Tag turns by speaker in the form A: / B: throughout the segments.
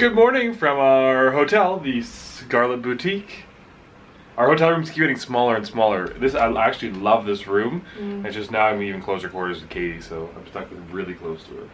A: Good morning from our hotel, the Scarlet Boutique. Our hotel room's keep getting smaller and smaller. I actually love this room. It's just now I'm even closer quarters with Katie, so I'm stuck really close to her.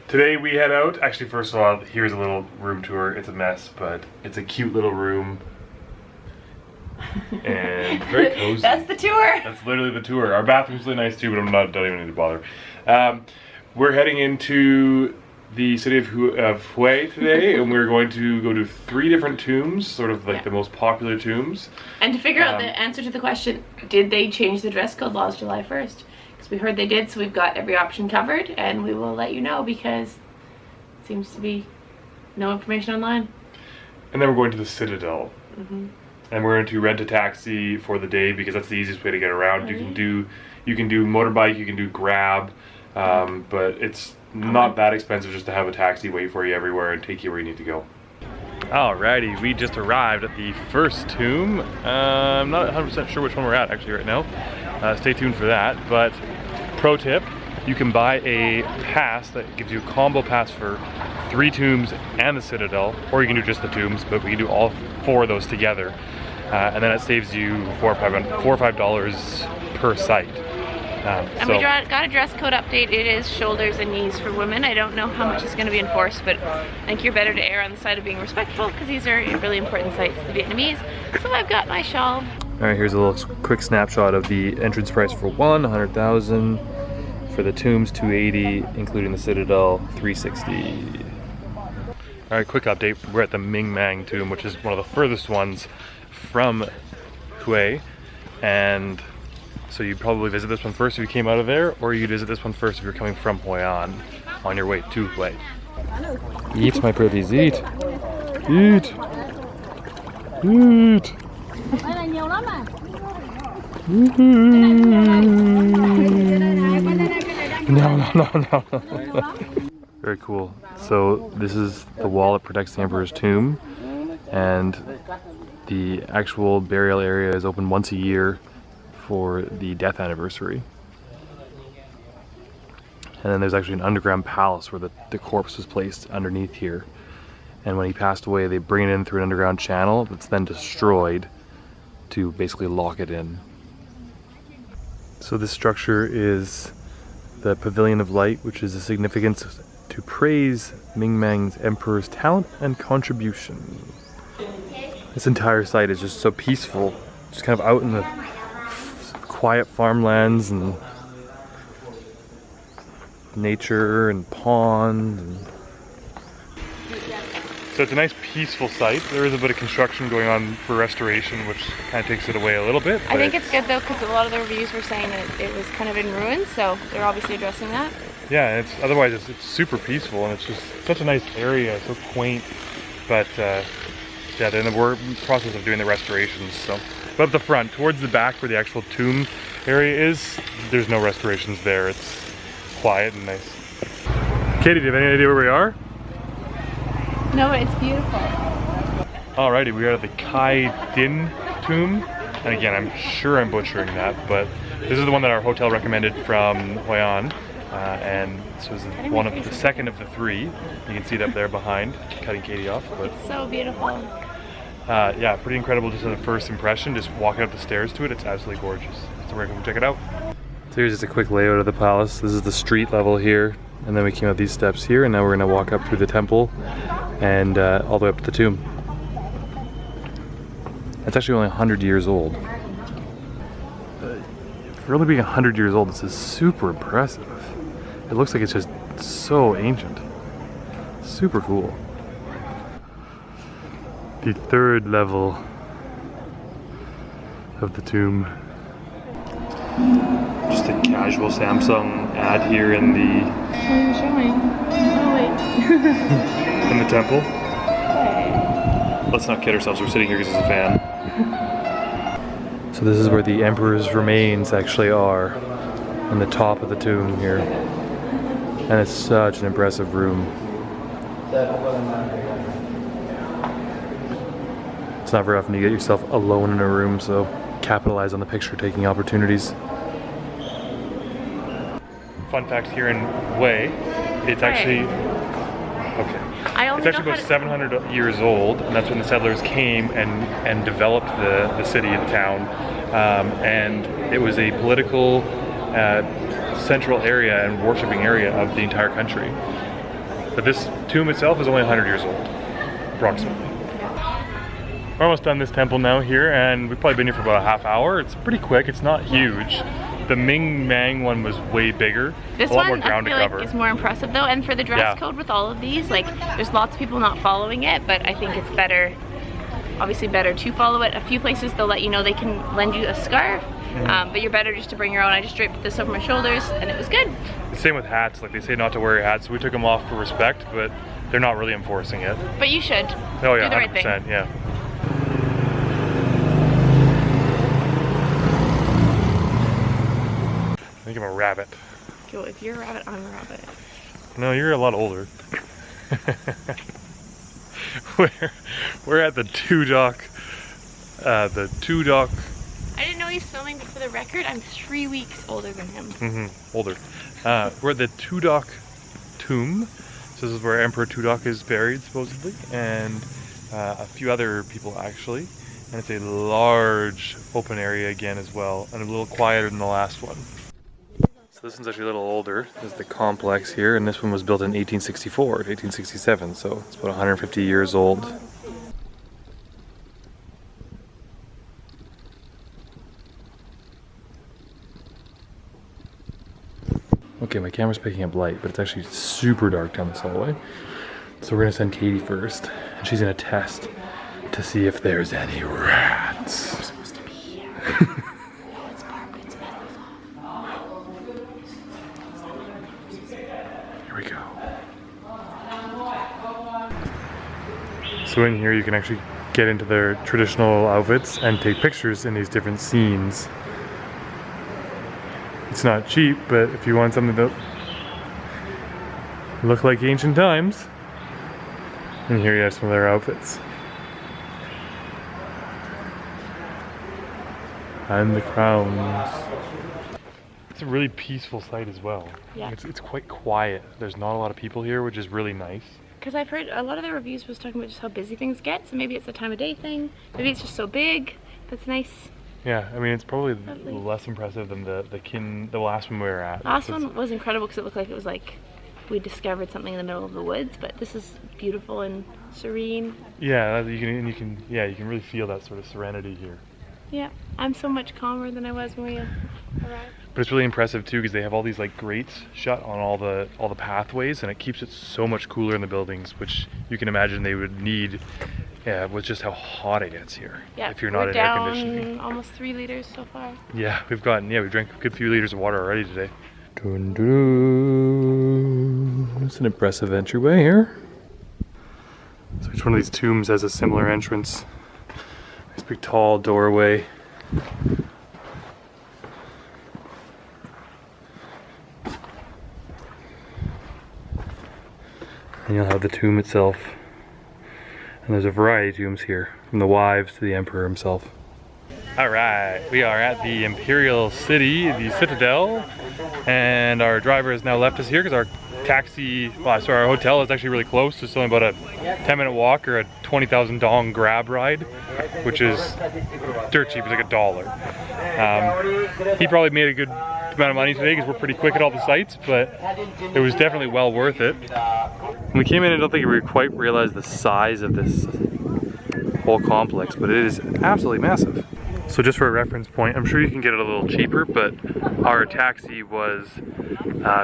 A: Today we head out. Actually, first of all, here's a little room tour. It's a mess, but it's a cute little room. And very cozy.
B: That's the tour.
A: That's literally the tour. Our bathroom's really nice too, but don't even need to bother. We're heading into the city of Hue today, and we're going to go to 3 different tombs, sort of like the most popular tombs.
B: And to figure out the answer to the question, did they change the dress code laws July 1st? Because we heard they did, so we've got every option covered, and we will let you know because it seems to be no information online. And
A: then we're going to the Citadel. And we're going to rent a taxi for the day because that's the easiest way to get around. You can do motorbike, you can do Grab, but it's not that expensive just to have a taxi wait for you everywhere and take you where you need to go. Alrighty, we just arrived at the first tomb. I'm not 100% sure which one we're at actually right now. Stay tuned for that. But pro tip, you can buy a pass that gives you a combo pass for 3 tombs and the Citadel, or you can do just the tombs, but we can do all 4 of those together. And then it saves you $4 or $5 per site.
B: And we got a dress code update. It is shoulders and knees for women. I don't know how much is going to be enforced, but I think you're better to err on the side of being respectful because these are really important sites to the Vietnamese. So I've got my shawl.
A: Alright, here's a little quick snapshot of the entrance price for one, 100,000. For the tombs, 280, including the Citadel, 360. Alright, quick update. We're at the Mang tomb, which is one of the furthest ones from Hue. And so you'd probably visit this one first if you came out of there, or you'd visit this one first if you're coming from Hue on your way to Hue. Eat, my pretties, eat. Eat. Eat. No. Very cool. So this is the wall that protects the Emperor's tomb, and the actual burial area is open once a year for the death anniversary. And then there's actually an underground palace where the corpse was placed underneath here. And when he passed away, they bring it in through an underground channel that's then destroyed to basically lock it in. So this structure is the Pavilion of Light, which is a significance to praise Ming's emperor's talent and contribution. This entire site is just so peaceful, just kind of out in the quiet farmlands and nature and ponds. So it's a nice peaceful site. There is a bit of construction going on for restoration, which kind of takes it away a little bit.
B: I think it's good though, because a lot of the reviews were saying that it was kind of in ruins, so they're obviously addressing that. Yeah,
A: otherwise it's super peaceful, and it's just such a nice area, so quaint. But yeah, they're in the process of doing the restorations. So, but up the front, towards the back where the actual tomb area is, there's no restorations there. It's quiet and nice. Katie, do you have any idea where we are?
B: No, it's beautiful.
A: Alrighty, we are at the Khai Dinh tomb. And again, I'm sure I'm butchering that, but this is the one that our hotel recommended from Hue An. And so this is one of the second of the 3. You can see it up there behind, cutting Katie off. But
B: it's so beautiful.
A: Yeah, pretty incredible just as a first impression. Just walking up the stairs to it, it's absolutely gorgeous. So we're gonna come check it out. So here's just a quick layout of the palace. This is the street level here. And then we came up these steps here, and now we're gonna walk up through the temple and all the way up to the tomb. It's actually only 100 years old. For really being 100 years old, this is super impressive. It looks like it's just so ancient. Super cool. The 3rd level of the tomb. Just a casual Samsung ad here in the...
B: What are you showing? Oh wait.
A: In the temple.
B: Okay.
A: Let's not kid ourselves, we're sitting here because it's a fan. So this is where the Emperor's remains actually are, on the top of the tomb here. And it's such an impressive room. It's not very often you get yourself alone in a room, so capitalize on the picture-taking opportunities. Fun fact here in Hue, it's actually... Okay. It's actually about 700 years old, and that's when the settlers came and developed the city and town. And it was a political central area and worshipping area of the entire country. But this tomb itself is only 100 years old, approximately. We're almost done this temple now here, and we've probably been here for about a half hour. It's pretty quick, it's not huge. The Mang one was way bigger.
B: This
A: a lot
B: one
A: more ground
B: I feel
A: to cover.
B: like is more impressive though, and for the dress code with all of these, like there's lots of people not following it, but I think it's better, obviously better to follow it. A few places they'll let you know they can lend you a scarf, but you're better just to bring your own. I just draped this over my shoulders and it was good.
A: The same with hats, like they say not to wear your hats, so we took them off for respect, but they're not really enforcing it.
B: But you should.
A: Oh yeah,
B: do the
A: 100%,
B: right thing.
A: Yeah. I think I'm a rabbit.
B: Okay, well, if you're a rabbit, I'm a rabbit.
A: No, you're a lot older. we're at the two dock.
B: I didn't know he's filming, but for the record, I'm 3 weeks older than him.
A: Older. We're at the Tudok tomb. So this is where Emperor Tudok is buried, supposedly, and a few other people actually. And it's a large open area again as well, and a little quieter than the last one. So this one's actually a little older. This is the complex here, and this one was built in 1864 to 1867, so it's about 150 years old. Okay, my camera's picking up light, but it's actually super dark down this hallway. So we're gonna send Katie first, and she's gonna test to see if there's any rats. We're supposed to be here. No, it's carpets and here we go. So in here you can actually get into their traditional outfits and take pictures in these different scenes. It's not cheap, but if you want something that look like ancient times, and here you have some of their outfits. And the crowns. It's a really peaceful site as well.
B: Yeah.
A: It's quite quiet. There's not a lot of people here, which is really nice.
B: Because I've heard a lot of the reviews was talking about just how busy things get, so maybe it's the time of day thing. Maybe it's just so big. That's nice.
A: Yeah, I mean it's probably
B: Lovely.
A: less impressive than the last one we were at.
B: Last one was incredible because it looked like it was like we discovered something in the middle of the woods, but this is beautiful and serene.
A: Yeah, you can really feel that sort of serenity here.
B: Yeah, I'm so much calmer than I was when we arrived.
A: But it's really impressive too because they have all these like grates shut on all the pathways, and it keeps it so much cooler in the buildings, which you can imagine they would need. Yeah, with just how hot it gets here.
B: Yeah,
A: if you're not in air conditioning.
B: Almost 3 liters so far.
A: Yeah, we drank a good few liters of water already today. It's an impressive entryway here. So each one of these tombs has a similar entrance. This big tall doorway. And you'll have the tomb itself. And there's a variety of tombs here, from the wives to the emperor himself. Alright, we are at the Imperial City, the Citadel, and our driver has now left us here because our our hotel is actually really close. It's only about a 10-minute walk or a 20,000 dong grab ride, which is dirt cheap, it's like $1. He probably made a good amount of money today because we're pretty quick at all the sites, but it was definitely well worth it. When we came in, I don't think we quite realized the size of this whole complex, but it is absolutely massive. So just for a reference point, I'm sure you can get it a little cheaper, but our taxi was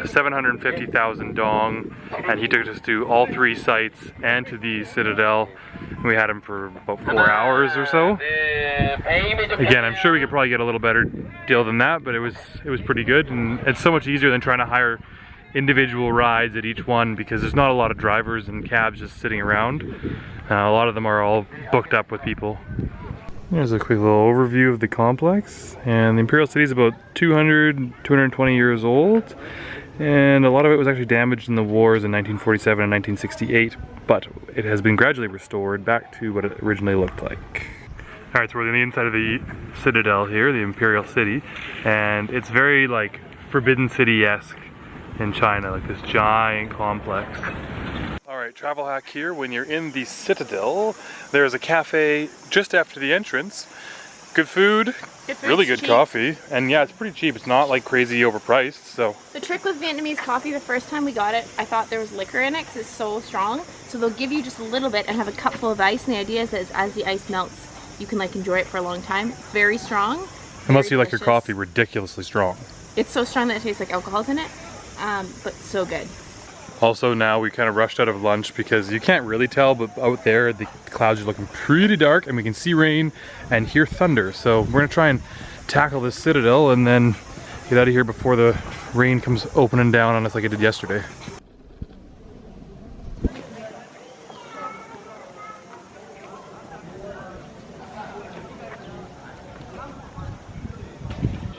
A: 750,000 dong, and he took us to all 3 sites and to the Citadel. And we had him for about 4 hours or so. Again, I'm sure we could probably get a little better deal than that, but it was pretty good, and it's so much easier than trying to hire individual rides at each one because there's not a lot of drivers and cabs just sitting around. A lot of them are all booked up with people. There's a quick little overview of the complex, and the Imperial City is about 220 years old, and a lot of it was actually damaged in the wars in 1947 and 1968, but it has been gradually restored back to what it originally looked like. Alright, so we're on the inside of the Citadel here, the Imperial City, and it's very like Forbidden City-esque in China, like this giant complex. Alright, Alright, travel hack here. When you're in the Citadel, there's a cafe just after the entrance. Good food, really good coffee, and yeah, it's pretty cheap. It's not like crazy overpriced, so.
B: The trick with Vietnamese coffee, the first time we got it, I thought there was liquor in it because it's so strong. So they'll give you just a little bit and have a cup full of ice, and the idea is that as the ice melts, you can like enjoy it for a long time. Very strong.
A: Unless you like your coffee ridiculously strong.
B: It's so strong that it tastes like alcohol's in it, but so good.
A: Also now we kind of rushed out of lunch because you can't really tell, but out there the clouds are looking pretty dark and we can see rain and hear thunder. So we're gonna try and tackle this Citadel and then get out of here before the rain comes opening down on us like it did yesterday.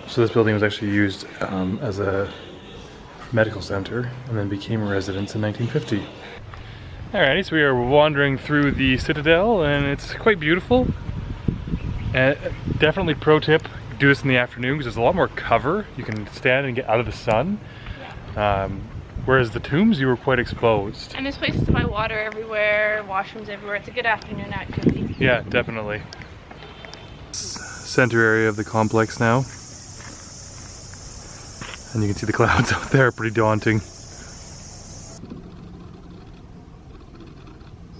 A: So this building was actually used as a medical center and then became a residence in 1950. Alrighty, so we are wandering through the Citadel and it's quite beautiful. Definitely pro tip, do this in the afternoon because there's a lot more cover. You can stand and get out of the sun. Whereas the tombs, you were quite exposed.
B: And there's places to buy water everywhere, washrooms everywhere. It's a good afternoon activity.
A: Yeah, definitely. Center area of the complex now. And you can see the clouds out there, pretty daunting.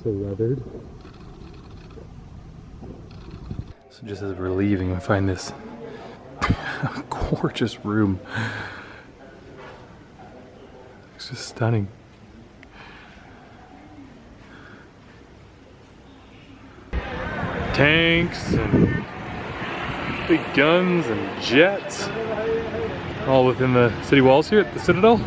A: So weathered. So just as we're leaving, we find this gorgeous room. It's just stunning. Tanks and big guns and jets. All within the city walls here at the Citadel.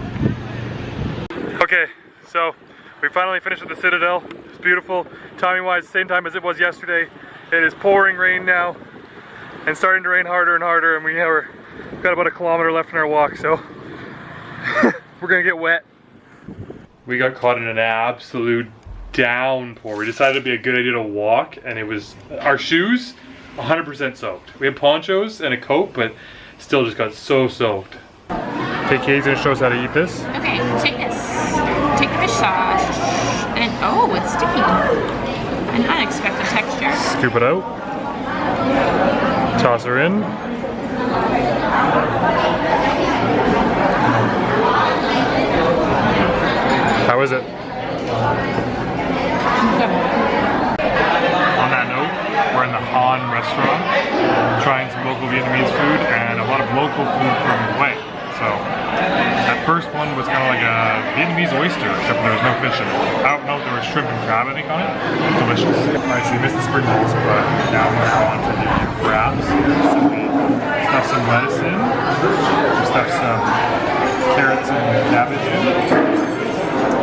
A: Okay, so we finally finished with the Citadel. It's beautiful. Timing wise, same time as it was yesterday. It is pouring rain now and starting to rain harder and harder, and we've got about 1 kilometer left in our walk, so we're gonna get wet. We got caught in an absolute downpour. We decided it'd be a good idea to walk, and it was our shoes 100% soaked. We had ponchos and a coat, but still just got so soaked. Okay, Katie's gonna show us how to eat this.
B: Okay, take this. Take the fish sauce. And oh, it's sticky. An unexpected texture.
A: Scoop it out. Toss her in. How is it? On that note, we're in the Han restaurant, trying some local Vietnamese food and a lot of local food from Khai. So that first one was kind of like a Vietnamese oyster, except there was no fish in it. I don't know if there was shrimp and crab, I think, on it. Delicious. Alright, so you missed the spring rolls, but now we're on to the wraps here. So we stuff some lettuce in, we stuff some carrots and cabbage in,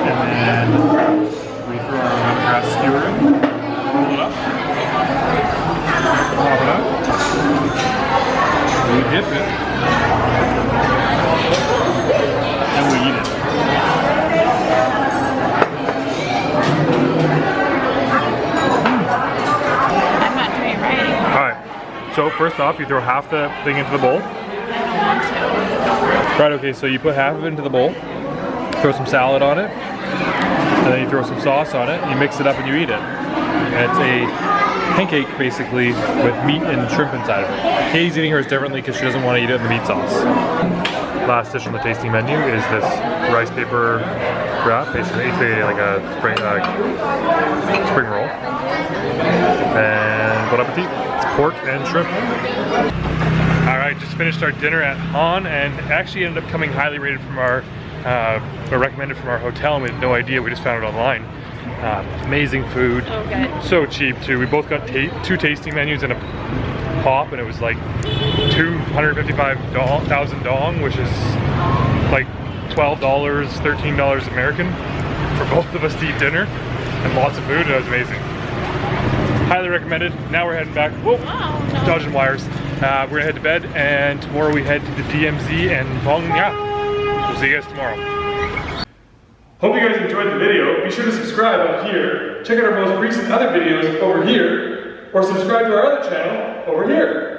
A: and then we throw our lemongrass skewer in, roll it up, pop it up, we dip it, and we eat it.
B: I'm not doing it right.
A: Alright, so first off, you throw half the thing into the bowl.
B: I don't want to.
A: Right, okay, so you put half of it into the bowl, throw some salad on it, and then you throw some sauce on it, you mix it up and you eat it. And it's a pancake basically with meat and shrimp inside of it. Katie's eating hers differently because she doesn't want to eat it in the meat sauce. Last dish on the tasting menu is this rice paper wrap, basically like a spring roll. And bon appetit, it's pork and shrimp. Alright, just finished our dinner at Han and actually ended up coming highly rated from our, or recommended from our hotel, and we had no idea, we just found it online. Amazing food,
B: So good.
A: So cheap too. We both got 2 tasting menus and a pop, and it was like 255,000 dong, which is like $12, $13 American for both of us to eat dinner, and lots of food. It was amazing. Highly recommended. Now we're heading back. Whoa,
B: Oh, no.
A: dodging wires. We're gonna head to bed, and tomorrow we head to the DMZ and Vong Nha. We'll see you guys tomorrow. Hope you guys enjoyed the video. Be sure to subscribe up here. Check out our most recent other videos over here, or subscribe to our other channel over here.